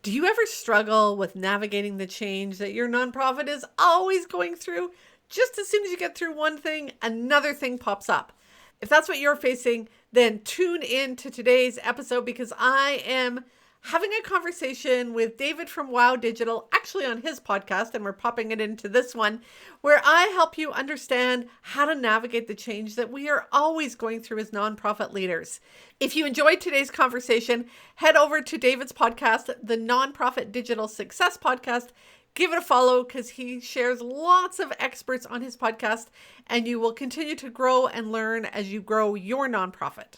Do you ever struggle with navigating the change that your nonprofit is always going through? Just as soon as you get through one thing, another thing pops up. If that's what you're facing, then tune in to today's episode because I am having a conversation with David from Wow Digital, actually on his podcast, and we're popping it into this one, where I help you understand how to navigate the change that we are always going through as nonprofit leaders. If you enjoyed today's conversation, head over to David's podcast, the Nonprofit Digital Success Podcast. Give it a follow because he shares lots of experts on his podcast, and you will continue to grow and learn as you grow your nonprofit.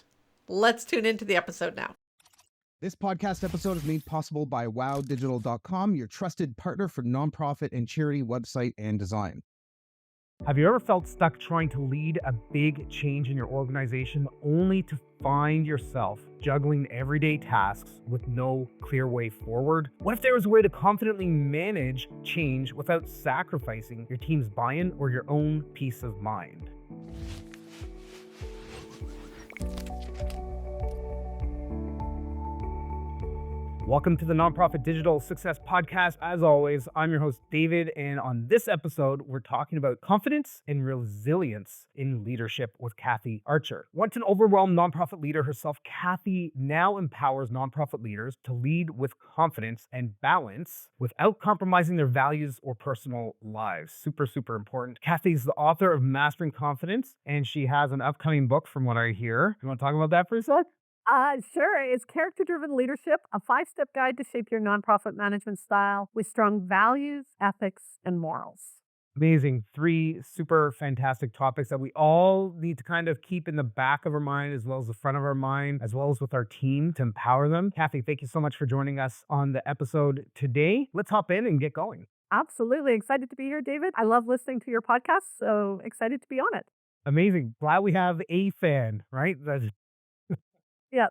Let's tune into the episode now. This podcast episode is made possible by wowdigital.com, your trusted partner for nonprofit and charity website and design. Have you ever felt stuck trying to lead a big change in your organization only to find yourself juggling everyday tasks with no clear way forward? What if there was a way to confidently manage change without sacrificing your team's buy-in or your own peace of mind? Welcome to the Nonprofit Digital Success Podcast. As always, I'm your host, David, and on this episode, we're talking about confidence and resilience in leadership with Kathy Archer. Once an overwhelmed nonprofit leader herself, Kathy now empowers nonprofit leaders to lead with confidence and balance without compromising their values or personal lives. Super, super important. Kathy's the author of Mastering Confidence, and she has an upcoming book from what I hear. You want to talk about that for a sec? Sure. It's Character-Driven Leadership, a 5-step guide to shape your nonprofit management style with strong values, ethics, and morals. Amazing. 3 super fantastic topics that we all need to kind of keep in the back of our mind as well as the front of our mind, as well as with our team to empower them. Kathy, thank you so much for joining us on the episode today. Let's hop in and get going. Absolutely. Excited to be here, David. I love listening to your podcast, so excited to be on it. Amazing. Glad we have a fan, right? Yes.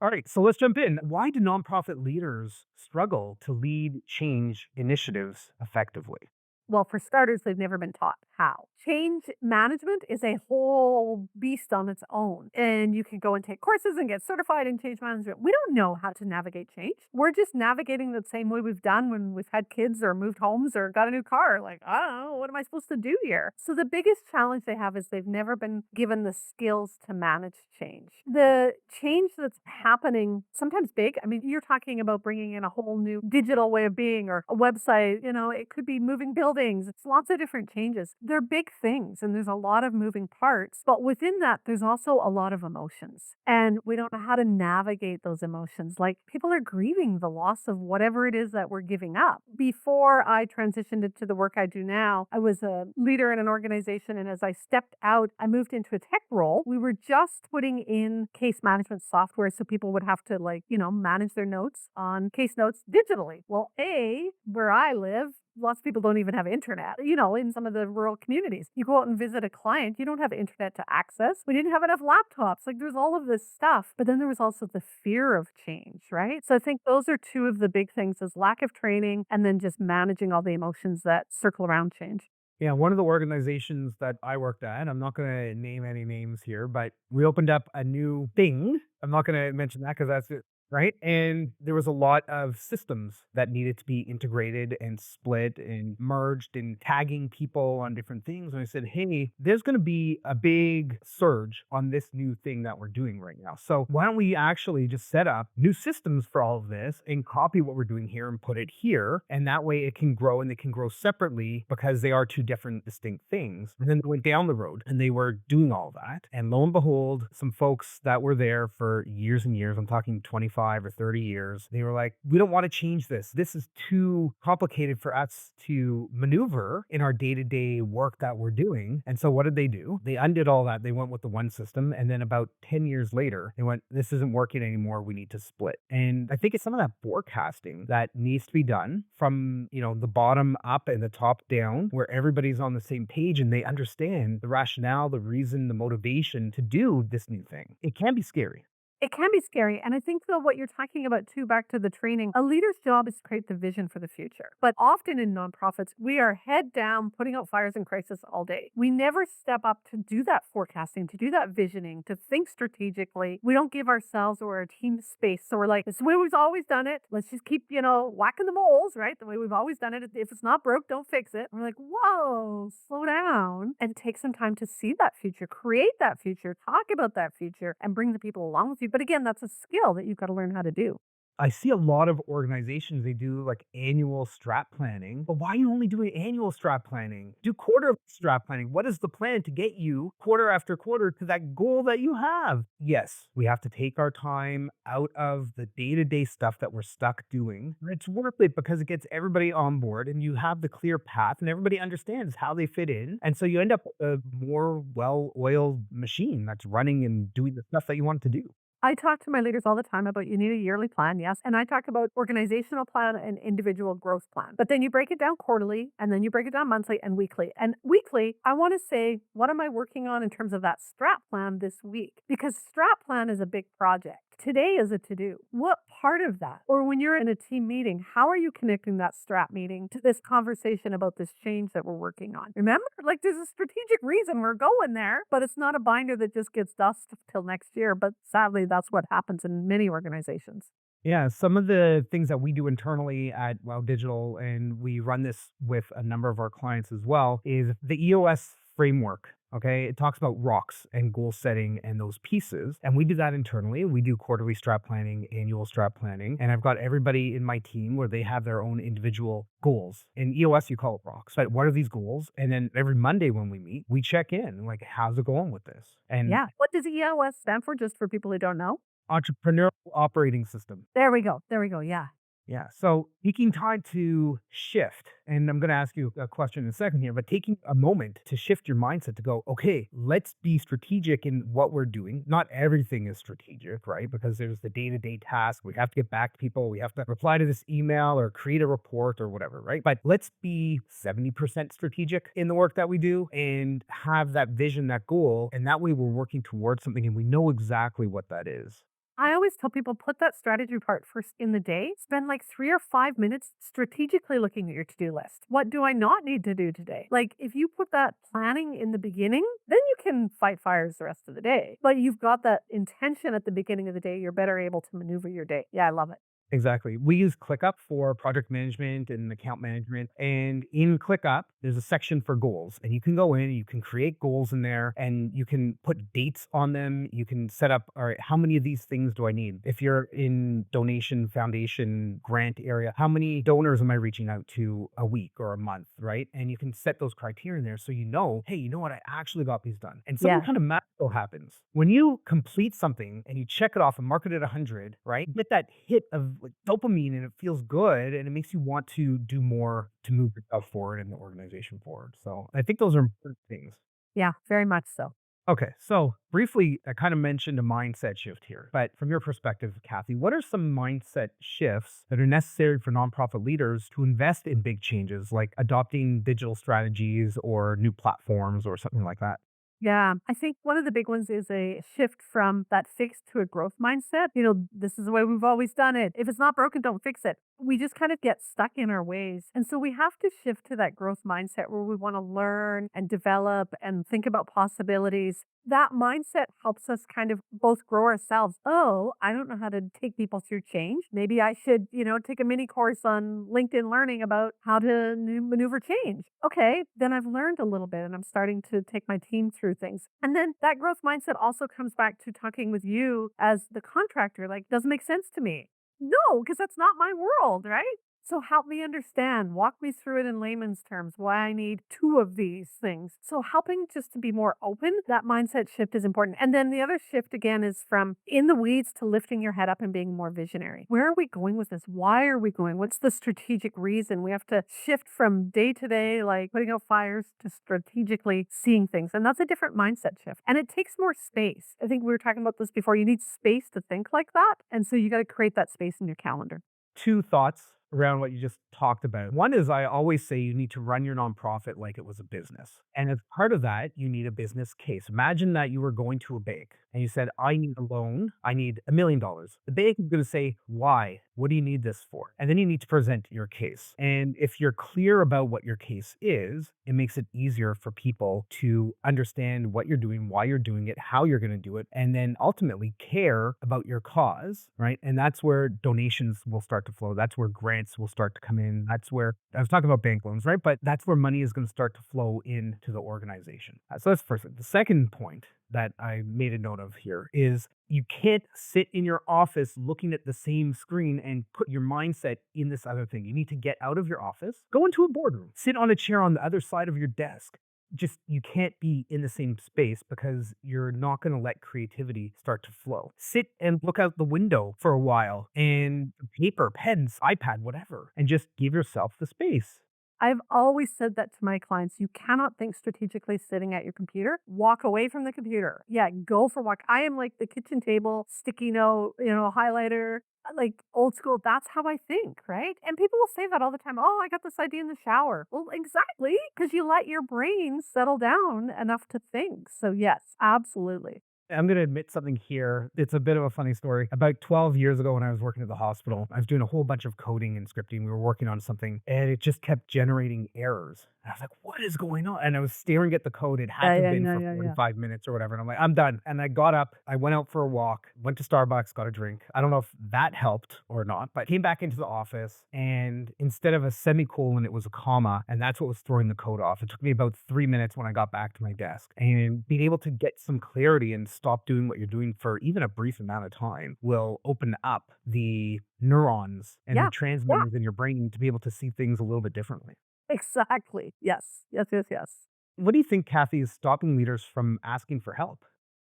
All right, so let's jump in. Why do nonprofit leaders struggle to lead change initiatives effectively? Well, for starters, they've never been taught how. Change management is a whole beast on its own. And you can go and take courses and get certified in change management. We don't know how to navigate change. We're just navigating the same way we've done when we've had kids or moved homes or got a new car. Like, I don't know, what am I supposed to do here? So the biggest challenge they have is they've never been given the skills to manage change. The change that's happening, sometimes big. I mean, you're talking about bringing in a whole new digital way of being or a website, it could be moving buildings. It's lots of different changes. They're big things and there's a lot of moving parts, but within that, there's also a lot of emotions. And we don't know how to navigate those emotions. Like people are grieving the loss of whatever it is that we're giving up. Before I transitioned into the work I do now, I was a leader in an organization. And as I stepped out, I moved into a tech role. We were just putting in case management software so people would have to manage their notes on case notes digitally. Well, where I live, lots of people don't even have internet, in some of the rural communities. You go out and visit a client, you don't have internet to access. We didn't have enough laptops. Like there's all of this stuff. But then there was also the fear of change, right? So I think those are 2 of the big things is lack of training and then just managing all the emotions that circle around change. Yeah, one of the organizations that I worked at, I'm not going to name any names here, but we opened up a new thing. I'm not going to mention that because that's it. Right. And there was a lot of systems that needed to be integrated and split and merged and tagging people on different things. And I said, hey, there's going to be a big surge on this new thing that we're doing right now. So why don't we actually just set up new systems for all of this and copy what we're doing here and put it here. And that way it can grow and they can grow separately because they are 2 different distinct things. And then they went down the road and they were doing all that. And lo and behold, some folks that were there for years and years, I'm talking 25 or 30 years, they were like, we don't want to change this. This is too complicated for us to maneuver in our day-to-day work that we're doing. And so what did they do? They undid all that. They went with the one system. And then about 10 years later, they went, this isn't working anymore. We need to split. And I think it's some of that forecasting that needs to be done from, the bottom up and the top down, where everybody's on the same page and they understand the rationale, the reason, the motivation to do this new thing. It can be scary. It can be scary. And I think, though, what you're talking about too, back to the training, a leader's job is to create the vision for the future. But often in nonprofits, we are head down, putting out fires and crisis all day. We never step up to do that forecasting, to do that visioning, to think strategically. We don't give ourselves or our team space. So we're like, this is the way we've always done it. Let's just keep, whacking the moles, right? The way we've always done it. If it's not broke, don't fix it. We're like, whoa, slow down and take some time to see that future, create that future, talk about that future, and bring the people along with you. But again, that's a skill that you've got to learn how to do. I see a lot of organizations, they do like annual strat planning, but why are you only doing annual strat planning? Do quarter strat planning. What is the plan to get you quarter after quarter to that goal that you have? Yes, we have to take our time out of the day to day stuff that we're stuck doing. It's worth it because it gets everybody on board and you have the clear path and everybody understands how they fit in. And so you end up a more well oiled machine that's running and doing the stuff that you want it to do. I talk to my leaders all the time about you need a yearly plan, yes. And I talk about organizational plan and individual growth plan. But then you break it down quarterly and then you break it down monthly and weekly. And weekly, I want to say, what am I working on in terms of that strat plan this week? Because strat plan is a big project. Today is a to do. What part of that? Or when you're in a team meeting, how are you connecting that strat meeting to this conversation about this change that we're working on? Remember, like there's a strategic reason we're going there, but it's not a binder that just gets dust till next year. But sadly, that's what happens in many organizations. Yeah, some of the things that we do internally at Wow Digital, and we run this with a number of our clients as well, is the EOS framework. Okay, it talks about rocks and goal setting and those pieces. And we do that internally. We do quarterly strat planning, annual strat planning. And I've got everybody in my team where they have their own individual goals. In EOS, you call it rocks. But what are these goals? And then every Monday when we meet, we check in like, how's it going with this? And Yeah. What does EOS stand for, just for people who don't know? entrepreneurial operating system. There we go. There we go. Yeah. Yeah. So taking time to shift, and I'm going to ask you a question in a second here, but taking a moment to shift your mindset to go, okay, let's be strategic in what we're doing. Not everything is strategic, right? Because there's the day to day task. We have to get back to people. We have to reply to this email or create a report or whatever, right? But let's be 70% strategic in the work that we do and have that vision, that goal. And that way we're working towards something and we know exactly what that is. I always tell people put that strategy part first in the day. Spend like 3 or 5 minutes strategically looking at your to do list. What do I not need to do today? Like if you put that planning in the beginning, then you can fight fires the rest of the day. But you've got that intention at the beginning of the day, you're better able to maneuver your day. Yeah, I love it. Exactly. We use ClickUp for project management and account management. And in ClickUp, there's a section for goals. And you can go in, you can create goals in there, and you can put dates on them. You can set up, all right, how many of these things do I need? If you're in donation, foundation, grant area, how many donors am I reaching out to a week or a month, right? And you can set those criteria in there so you know, hey, you know what? I actually got these done. And something Yeah. kind of magical happens. When you complete something and you check it off and mark it at 100, right? You get that hit of like dopamine and it feels good and it makes you want to do more to move yourself forward and the organization forward. So I think those are important things. Yeah, very much so. Okay, so briefly, I kind of mentioned a mindset shift here, but from your perspective, Kathy, what are some mindset shifts that are necessary for nonprofit leaders to invest in big changes like adopting digital strategies or new platforms or something like that? Yeah, I think one of the big ones is a shift from that fixed to a growth mindset. This is the way we've always done it. If it's not broken, don't fix it. We just kind of get stuck in our ways. And so we have to shift to that growth mindset where we want to learn and develop and think about possibilities. That mindset helps us kind of both grow ourselves. Oh, I don't know how to take people through change. Maybe I should, take a mini course on LinkedIn Learning about how to maneuver change. Okay, then I've learned a little bit and I'm starting to take my team through things. And then that growth mindset also comes back to talking with you as the contractor. Like, doesn't make sense to me. No, because that's not my world, right? So help me understand, walk me through it in layman's terms, why I need two of these things. So helping just to be more open, that mindset shift is important. And then the other shift again is from in the weeds to lifting your head up and being more visionary. Where are we going with this? Why are we going? What's the strategic reason? We have to shift from day to day, like putting out fires, to strategically seeing things. And that's a different mindset shift. And it takes more space. I think we were talking about this before. You need space to think like that. And so you got to create that space in your calendar. Two thoughts around what you just talked about. One is I always say you need to run your nonprofit like it was a business. And as part of that, you need a business case. Imagine that you were going to a bank and you said, I need a loan, I need $1 million. The bank is going to say, why? What do you need this for? And then you need to present your case. And if you're clear about what your case is, it makes it easier for people to understand what you're doing, why you're doing it, how you're going to do it, and then ultimately care about your cause, right? And that's where donations will start to flow. That's where grants will start to come in. That's where I was talking about bank loans, right? But that's where money is going to start to flow into the organization. So that's the first thing. The second point that I made a note of here is you can't sit in your office looking at the same screen and put your mindset in this other thing. You need to get out of your office, go into a boardroom, sit on a chair on the other side of your desk. Just you can't be in the same space because you're not going to let creativity start to flow. Sit and look out the window for a while and paper, pens, iPad, whatever, and just give yourself the space. I've always said that to my clients. You cannot think strategically sitting at your computer. Walk away from the computer. Yeah, go for a walk. I am like the kitchen table, sticky note, highlighter, like old school. That's how I think, right? And people will say that all the time. Oh, I got this idea in the shower. Well, exactly, because you let your brain settle down enough to think. So, yes, absolutely. I'm going to admit something here. It's a bit of a funny story. About 12 years ago, when I was working at the hospital, I was doing a whole bunch of coding and scripting. We were working on something and it just kept generating errors. And I was like, what is going on? And I was staring at the code. It had Yeah, to have yeah, been yeah, for yeah, yeah. 45 minutes or whatever. And I'm like, I'm done. And I got up, I went out for a walk, went to Starbucks, got a drink. I don't know if that helped or not, but came back into the office and instead of a semicolon, it was a comma. And that's what was throwing the code off. It took me about 3 minutes when I got back to my desk. And being able to get some clarity and stop doing what you're doing for even a brief amount of time will open up the neurons and the Yeah, yeah, transmitters in your brain to be able to see things a little bit differently. exactly. Yes, yes, yes, yes. What do you think, Kathy, is stopping leaders from asking for help?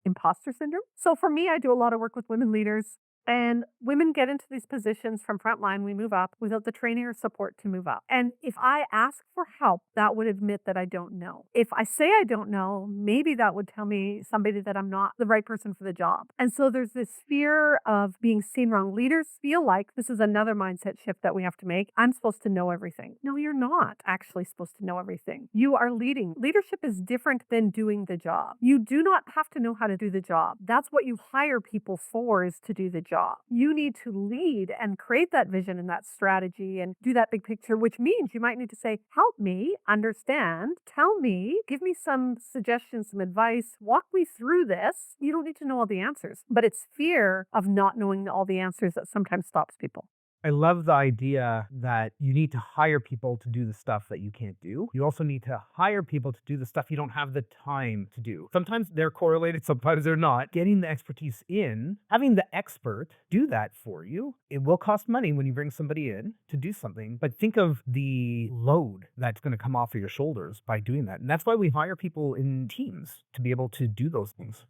Imposter syndrome. So for me, I do a lot of work with women leaders. And women get into these positions from frontline, we move up without the training or support to move up. And if I ask for help, that would admit that I don't know. If I say I don't know, maybe that would tell me somebody that I'm not the right person for the job. And so there's this fear of being seen wrong. Leaders feel like this is another mindset shift that we have to make. I'm supposed to know everything. No, you're not actually supposed to know everything. You are leading. Leadership is different than doing the job. You do not have to know how to do the job. That's what you hire people for, is to do the job. You need to lead and create that vision and that strategy and do that big picture, which means you might need to say, help me understand, tell me, give me some suggestions, some advice, walk me through this. You don't need to know all the answers, but it's fear of not knowing all the answers that sometimes stops people. I love the idea that you need to hire people to do the stuff that you can't do. You also need to hire people to do the stuff you don't have the time to do. Sometimes they're correlated, sometimes they're not. Getting the expertise in, having the expert do that for you, it will cost money when you bring somebody in to do something, but think of the load that's going to come off of your shoulders by doing that. And that's why we hire people in teams to be able to do those things.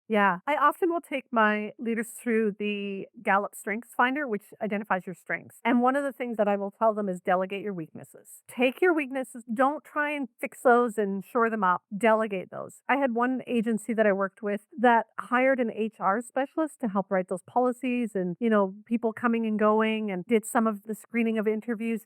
Yeah, I often will take my leaders through the Gallup Strengths Finder, which identifies your strengths. And one of the things that I will tell them is delegate your weaknesses. Take your weaknesses, don't try and fix those and shore them up, delegate those. I had one agency that I worked with that hired an HR specialist to help write those policies and, people coming and going, and did some of the screening of interviews.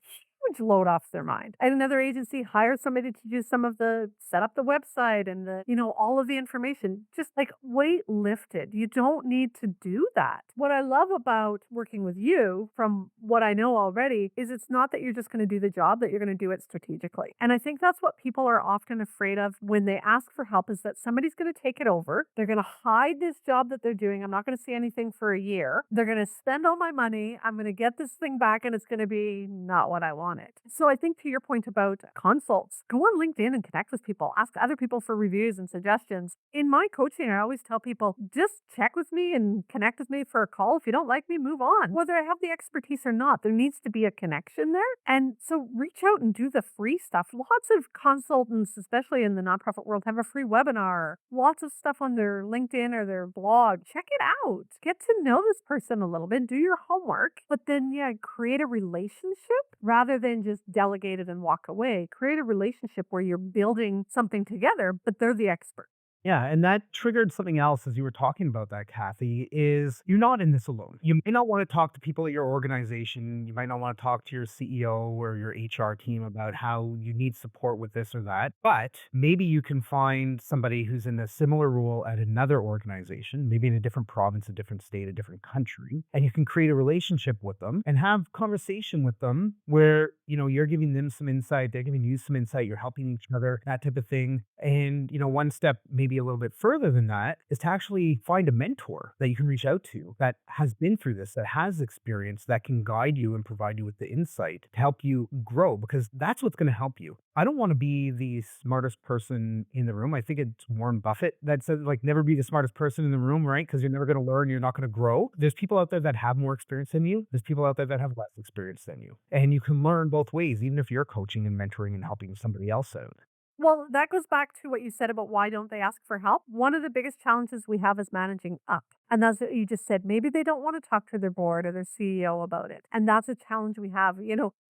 Huge load off their mind. And another agency hired somebody to do some of the set up the website and all of the information, just like weight lifted. You don't need to do that. What I love about working with you, from what I know already, is it's not that you're just going to do the job, that you're going to do it strategically. And I think that's what people are often afraid of when they ask for help, is that somebody's going to take it over. They're going to hide this job that they're doing. I'm not going to see anything for a year. They're going to spend all my money. I'm going to get this thing back and it's going to be not what I wanted. So I think, to your point about consults, go on LinkedIn and connect with people. Ask other people for reviews and suggestions. In my coaching, I always tell people, just check with me and connect with me for a call. If you don't like me, move on. Whether I have the expertise or not, there needs to be a connection there. And so reach out and do the free stuff. Lots of consultants, especially in the nonprofit world, have a free webinar. Lots of stuff on their LinkedIn or their blog. Check it out. Get to know this person a little bit. Do your homework. But then, create a relationship rather than just delegate it and walk away. Create a relationship where you're building something together, but they're the expert. Yeah, and that triggered something else as you were talking about that, Kathy, is you're not in this alone. You may not want to talk to people at your organization. You might not want to talk to your CEO or your HR team about how you need support with this or that, but maybe you can find somebody who's in a similar role at another organization, maybe in a different province, a different state, a different country, and you can create a relationship with them and have conversation with them where, you're giving them some insight, they're giving you some insight, you're helping each other, that type of thing. And, one step maybe a little bit further than that is to actually find a mentor that you can reach out to that has been through this, that has experience, that can guide you and provide you with the insight to help you grow, because that's what's going to help you. I don't want to be the smartest person in the room. I think it's Warren Buffett that said, like, never be the smartest person in the room, right? Because you're never going to learn, you're not going to grow. There's people out there that have more experience than you. There's people out there that have less experience than you. And you can learn both ways, even if you're coaching and mentoring and helping somebody else out. Well, that goes back to what you said about why don't they ask for help? One of the biggest challenges we have is managing up. And that's what you just said. Maybe they don't want to talk to their board or their CEO about it. And that's a challenge we have.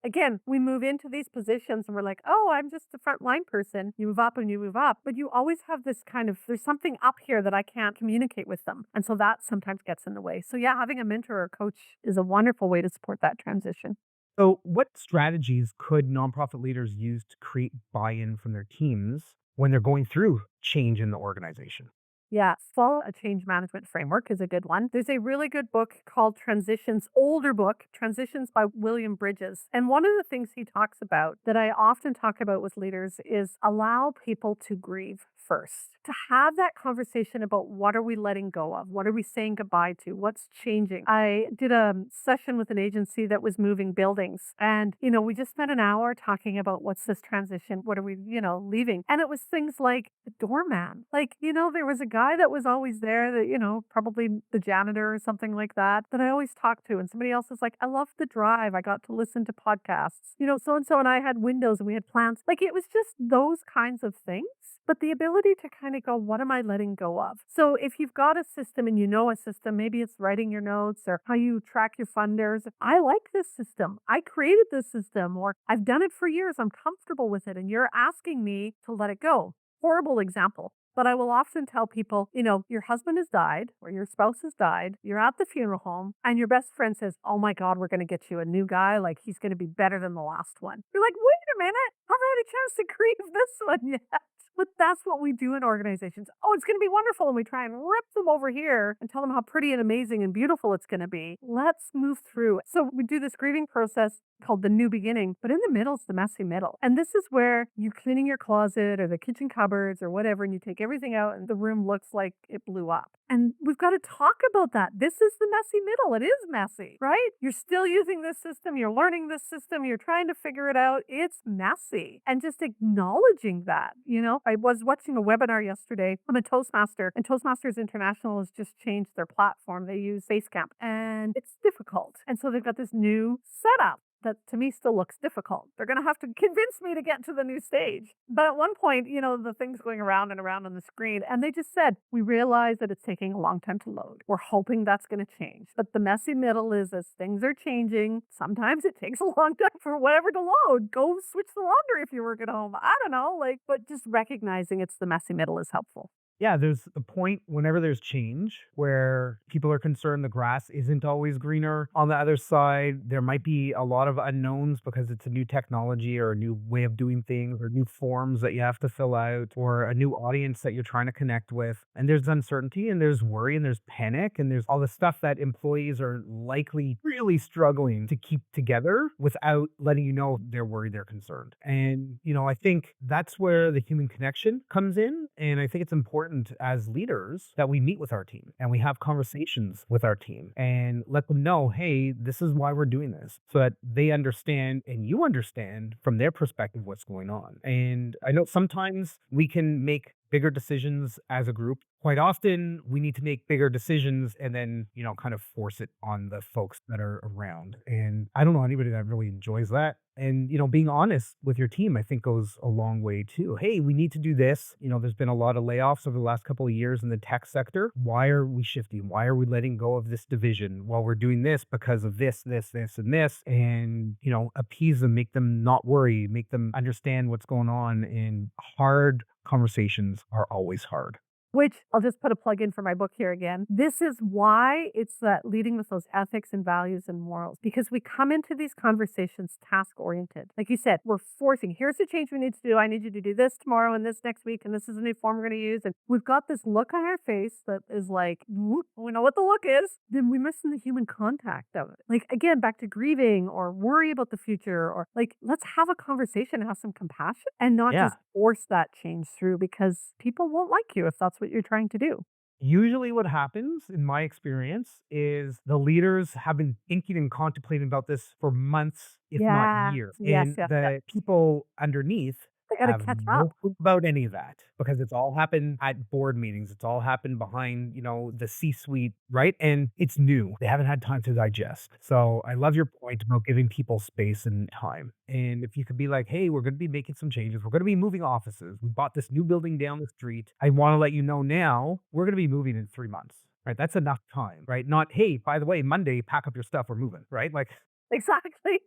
Again, we move into these positions and we're like, oh, I'm just the frontline person. You move up and you move up. But you always have this kind of, there's something up here that I can't communicate with them. And so that sometimes gets in the way. So, yeah, having a mentor or coach is a wonderful way to support that transition. So, what strategies could nonprofit leaders use to create buy in from their teams when they're going through change in the organization? Yeah, follow a change management framework is a good one. There's a really good book called Transitions, older book, Transitions by William Bridges. And one of the things he talks about that I often talk about with leaders is allow people to grieve first. To have that conversation about what are we letting go of? What are we saying goodbye to? What's changing? I did a session with an agency that was moving buildings. And, we just spent an hour talking about what's this transition? What are we, leaving? And it was things like the doorman. Like, there was a guy that was always there that, probably the janitor or something like that I always talked to. And somebody else is like, I love the drive. I got to listen to podcasts. So and so and I had windows and we had plants. Like it was just those kinds of things. But the ability to kind of go, what am I letting go of? So if you've got a system and you know a system, maybe it's writing your notes or how you track your funders. I like this system. I created this system, or I've done it for years. I'm comfortable with it. And you're asking me to let it go. Horrible example. But I will often tell people, your husband has died or your spouse has died. You're at the funeral home and your best friend says, oh my God, we're going to get you a new guy. Like he's going to be better than the last one. You're like, wait a minute. I haven't had a chance to grieve this one yet. But that's what we do in organizations. Oh, it's going to be wonderful. And we try and rip them over here and tell them how pretty and amazing and beautiful it's going to be. Let's move through it. So we do this grieving process called the new beginning, but in the middle is the messy middle. And this is where you're cleaning your closet or the kitchen cupboards or whatever, and you take everything out and the room looks like it blew up. And we've got to talk about that. This is the messy middle. It is messy, right? You're still using this system. You're learning this system. You're trying to figure it out. It's messy. And just acknowledging that, I was watching a webinar yesterday. I'm a Toastmaster, and Toastmasters International has just changed their platform. They use Basecamp, and it's difficult. And so they've got this new setup that to me still looks difficult. They're going to have to convince me to get to the new stage. But at one point, the thing's going around and around on the screen, and they just said, we realize that it's taking a long time to load. We're hoping that's going to change. But the messy middle is as things are changing, sometimes it takes a long time for whatever to load. Go switch the laundry if you work at home. I don't know, but just recognizing it's the messy middle is helpful. Yeah, there's a point whenever there's change where people are concerned the grass isn't always greener. On the other side, there might be a lot of unknowns because it's a new technology or a new way of doing things or new forms that you have to fill out or a new audience that you're trying to connect with. And there's uncertainty and there's worry and there's panic and there's all the stuff that employees are likely really struggling to keep together without letting you know they're worried, they're concerned. And, I think that's where the human connection comes in. And I think it's important as leaders that we meet with our team and we have conversations with our team and let them know, hey, this is why we're doing this, so that they understand and you understand from their perspective what's going on. And I know sometimes we can make bigger decisions as a group. Quite often, we need to make bigger decisions and then, kind of force it on the folks that are around. And I don't know anybody that really enjoys that. And, being honest with your team, I think goes a long way too. Hey, we need to do this. There's been a lot of layoffs over the last couple of years in the tech sector. Why are we shifting? Why are we letting go of this division? Well, we're doing this because of this, this, this, and this. And, appease them, make them not worry, make them understand what's going on. And hard conversations are always hard. Which I'll just put a plug in for my book here again. This is why it's that leading with those ethics and values and morals, because we come into these conversations task oriented. Like you said, we're forcing, here's the change we need to do. I need you to do this tomorrow and this next week, and this is a new form we're going to use. And we've got this look on our face that is like, "Whoop," we know what the look is. Then we're missing the human contact of it. Like, again, back to grieving or worry about the future, or like, let's have a conversation and have some compassion and not Yeah. just force that change through because people won't like you if that's what you're trying to do. Usually what happens in my experience is the leaders have been thinking and contemplating about this for months, if not Yeah. years. Yes, And yes, yes. the people underneath They gotta have catch no up. clue about any of that because it's all happened at board meetings. It's all happened behind, the C-suite, right? And it's new. They haven't had time to digest. So I love your point about giving people space and time. And if you could be like, hey, we're going to be making some changes. We're going to be moving offices. We bought this new building down the street. I want to let you know now we're going to be moving in 3 months. Right. That's enough time, right? Not, hey, by the way, Monday, pack up your stuff. We're moving, right? Like, Exactly.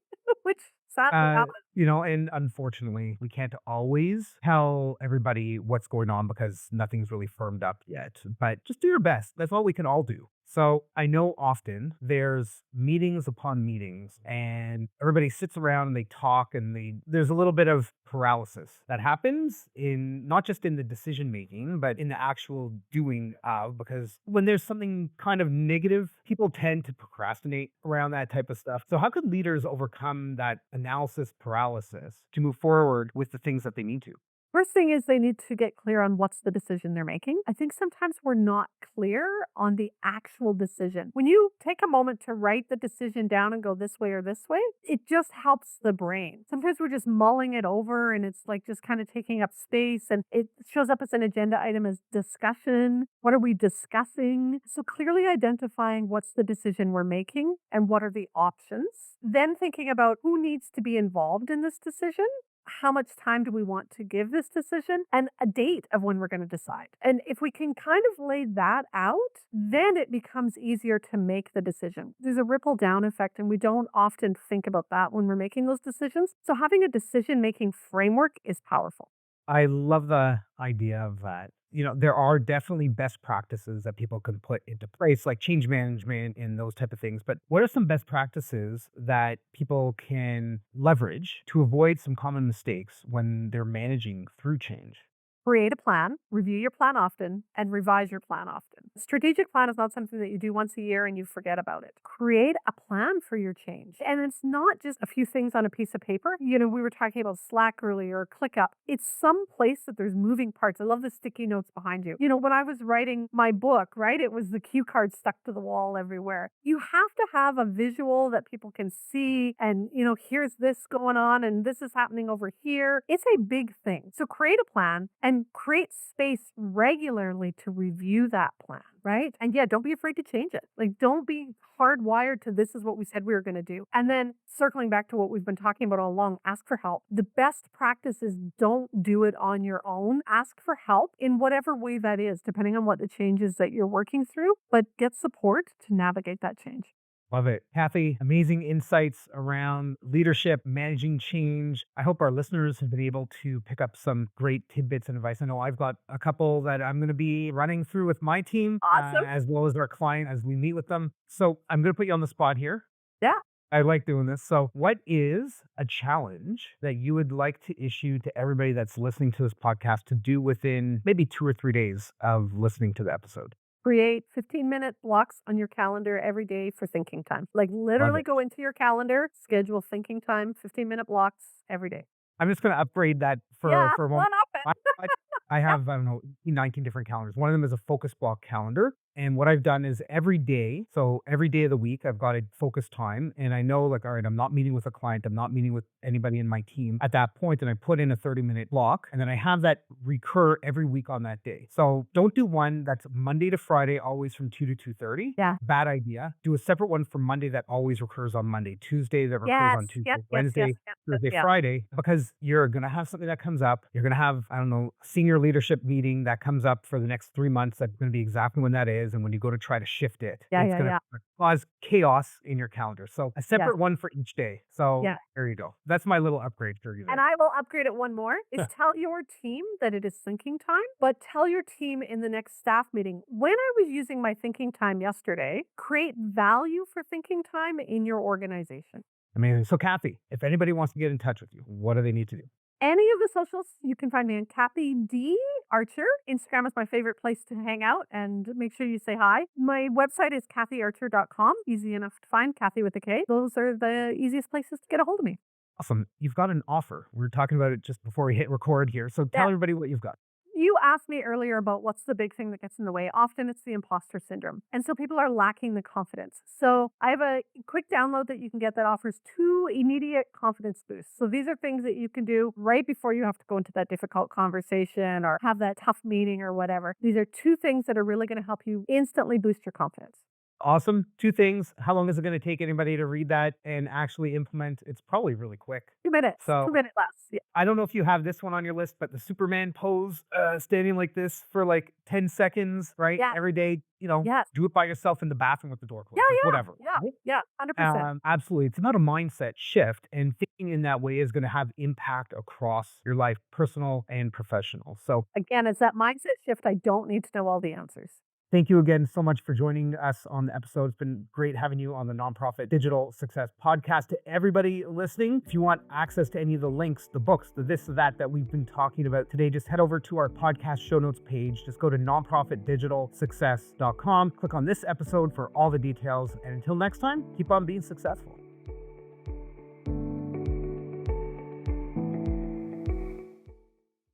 Which sadly uh, happens. and unfortunately, we can't always tell everybody what's going on because nothing's really firmed up yet. But just do your best. That's all we can all do. So I know often there's meetings upon meetings and everybody sits around and they talk and there's a little bit of paralysis that happens in not just in the decision making, but in the actual doing of, because when there's something kind of negative, people tend to procrastinate around that type of stuff. So how could leaders overcome that analysis paralysis to move forward with the things that they need to? First thing is they need to get clear on what's the decision they're making. I think sometimes we're not clear on the actual decision. When you take a moment to write the decision down and go this way or this way, it just helps the brain. Sometimes we're just mulling it over and it's like just kind of taking up space and it shows up as an agenda item as discussion. What are we discussing? So clearly identifying what's the decision we're making and what are the options. Then thinking about who needs to be involved in this decision, how much time do we want to give this decision, and a date of when we're going to decide. And if we can kind of lay that out, then it becomes easier to make the decision. There's a ripple down effect, and we don't often think about that when we're making those decisions. So having a decision making framework is powerful. I love the idea of that. There are definitely best practices that people can put into place, like change management and those type of things. But what are some best practices that people can leverage to avoid some common mistakes when they're managing through change? Create a plan, review your plan often, and revise your plan often. Strategic plan is not something that you do once a year and you forget about it. Create a plan for your change. And it's not just a few things on a piece of paper. We were talking about Slack earlier, ClickUp. It's some place that there's moving parts. I love the sticky notes behind you. When I was writing my book, right, it was the cue cards stuck to the wall everywhere. You have to have a visual that people can see and, here's this going on and this is happening over here. It's a big thing. So create a plan and create space regularly to review that plan, right? And yeah, don't be afraid to change it. Like, don't be hardwired to this is what we said we were going to do. And then circling back to what we've been talking about all along, ask for help. The best practice is don't do it on your own. Ask for help in whatever way that is, depending on what the changes that you're working through, but get support to navigate that change. Love it. Kathy, amazing insights around leadership, managing change. I hope our listeners have been able to pick up some great tidbits and advice. I know I've got a couple that I'm going to be running through with my team, Awesome. as well as our client as we meet with them. So I'm going to put you on the spot here. Yeah. I like doing this. So, what is a challenge that you would like to issue to everybody that's listening to this podcast to do within maybe 2 or 3 days of listening to the episode? Create 15-minute blocks on your calendar every day for thinking time. Like Love literally it. go into your calendar, schedule thinking time, 15-minute blocks every day. I'm just going to upgrade that Yeah, for a moment. one up I, it. I have, I don't know, 19 different calendars. One of them is a focus block calendar. And what I've done is every day, so every day of the week, I've got a focus time. And I know, like, all right, I'm not meeting with a client. I'm not meeting with anybody in my team at that point. And I put in a 30-minute block. And then I have that recur every week on that day. So don't do one that's Monday to Friday, always from 2 to 2:30. Yeah. Bad idea. Do a separate one for Monday that always recurs on Monday, Tuesday that recurs Yes, on Tuesday, yes, yes, Wednesday, yes, yes, Thursday, yeah. Friday, because you're going to have something that comes up. You're going to have, I don't know, senior leadership meeting that comes up for the next 3 months. That's going to be exactly when that is. is, and when you go to try to shift it, Yeah, it's yeah, going yeah. to cause chaos in your calendar. So a Yes. separate one for each day. So Yeah. there you go. That's my little upgrade for you And there. I will upgrade it one more is tell your team that it is thinking time, but tell your team in the next staff meeting, when I was using my thinking time yesterday, create value for thinking time in your organization. Amazing. So Kathy, if anybody wants to get in touch with you, what do they need to do? Any of the socials, you can find me on Kathy D. Archer. Instagram is my favorite place to hang out and make sure you say hi. My website is kathyarcher.com. Easy enough to find, Kathy with a K. Those are the easiest places to get a hold of me. Awesome. You've got an offer. We were talking about it just before we hit record here. So tell Yeah. everybody what you've got. You asked me earlier about what's the big thing that gets in the way. Often it's the imposter syndrome. And so people are lacking the confidence. So I have a quick download that you can get that offers 2 immediate confidence boosts. So these are things that you can do right before you have to go into that difficult conversation or have that tough meeting or whatever. These are 2 things that are really going to help you instantly boost your confidence. Awesome. 2 things. How long is it going to take anybody to read that and actually implement? It's probably really quick. 2 minutes. So 2 minute less. Yeah. I don't know if you have this one on your list, but the Superman pose, standing like this for like 10 seconds, right? Yeah. Every day, Yes. do it by yourself in the bathroom with the door closed, Yeah, like yeah. whatever. Yeah. right? Yeah. 100%. Absolutely. It's about a mindset shift, and thinking in that way is going to have impact across your life, personal and professional. So Again, it's that mindset shift. I don't need to know all the answers. thank you again so much for joining us on the episode. It's been great having you on the Nonprofit Digital Success Podcast. To everybody listening, if you want access to any of the links, the books, the this, the that we've been talking about today, just head over to our podcast show notes page. Just go to nonprofitdigitalsuccess.com. Click on this episode for all the details. And until next time, keep on being successful.